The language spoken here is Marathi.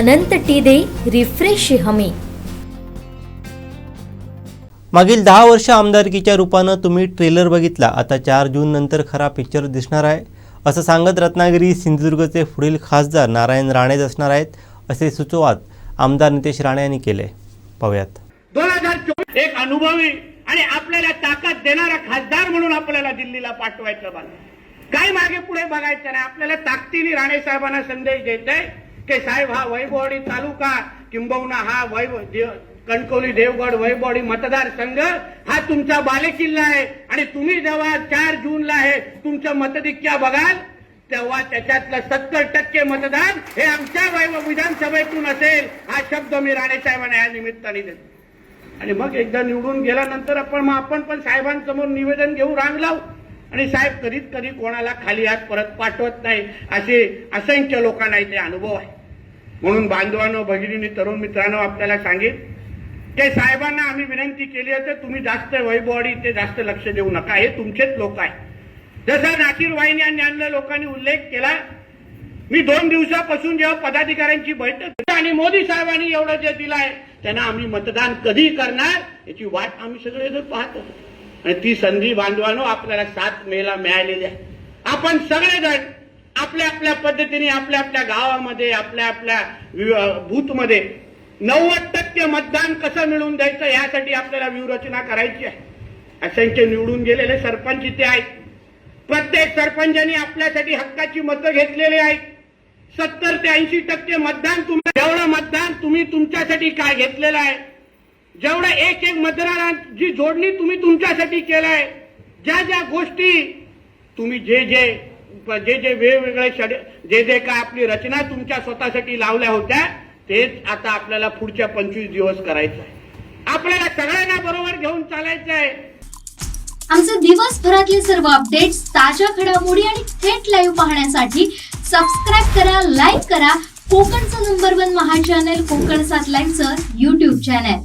अनंत टी रिफ्रेश हमी। मागील 10 वर्ष आमदारकीच्या रूपानं तुम्ही ट्रेलर बघितला, आता 4 जून नंतर खरा पिक्चर दिसणार आहे असं सांगत रत्नागिरी सिंधुदुर्गचे पुढील खासदार नारायण राणेच असणार आहेत असे सुचोवात आमदार नितेश राणे यांनी केले। पाहूयात। 2024 एक अनुभवी आणि आपल्याला ताकद देणारा खासदार म्हणून आपल्याला दिल्लीला पाठवायचं बघा, काय मागे पुढे बघायचं नाही। आपल्याला ताकदीने राणे साहेबांना संदेश द्यायचाय की साहेब हा वैभववाडी तालुका किंबहुना हा कणकवली देवगड वैभववाडी मतदारसंघ हा तुमचा बालेकिल्ला आहे आणि तुम्ही जेव्हा 4 जूनला आहे तुमचं मतदिक्या बघाल तेव्हा त्याच्यातलं 70% मतदान हे आमच्या विधानसभेतून असेल, हा शब्द मी राणे साहेबांना या निमित्ताने देतो। आणि मग एकदा निवडून गेल्यानंतर आपण पण साहेबांसमोर निवेदन घेऊ रांग लावू आणि साहेब कधी कोणाला खाली हात परत पाठवत नाही असे असंख्य लोकांना इथे अनुभव आहे। म्हणून बांधवांनो, भगिनींनी, तरुण मित्रांनो आपल्याला सांगेन की साहेबांना आम्ही विनंती केली आहे तर तुम्ही जास्त वैभववाडी ते जास्त लक्ष देऊ नका, हे तुमचेच लोक आहे। जसा नाकीर वाहिनी आणि अन्य लोकांनी उल्लेख केला, मी 2 दिवसापासून जेव्हा पदाधिकाऱ्यांची बैठक आणि मोदी साहेबांनी एवढं जे दिलं आहे त्यांना आम्ही मतदान कधी करणार याची वाट आम्ही सगळेजण पाहत होतो आणि ती संधी बांधवानो आपल्याला 7 मेला मिळालेली आहे। आपण सगळेजण आपल्या आपल्या पद्धतीने आपल्या आपल्या गावामध्ये आपल्या बूथमध्ये 90% मतदान कसं मिळवून द्यायचं यासाठी आपल्याला व्यूहरचना करायची आहे। असंख्य निवडून गेलेले सरपंच इथे आहेत, प्रत्येक सरपंचांनी आपल्यासाठी हक्काची मतं घेतलेली आहेत। 70 ते 80% मतदान जेवढं मतदान तुम्ही तुमच्यासाठी काय घेतलेलं आहे, जेवढं एक मतदारांची जोडणी तुम्ही तुमच्यासाठी केलं आहे, ज्या गोष्टी तुम्ही जे वेगवेगळे जे काय आपली रचना तुमच्या स्वतःसाठी लावल्या होत्या तेच आता आपल्याला पुढच्या 25 दिवस करायचं आहे। आपल्याला सगळ्यांना बरोबर घेऊन चालायचं आहे। आमचे दिवसभरातले सर्व अपडेट्स, ताज्या घडामोडी आणि थेट लाईव्ह पाहण्यासाठी सबस्क्राईब करा, लाईक करा कोकणचं नंबर 1 महा चॅनल कोकण 7 लाईव्हचं YouTube चॅनल।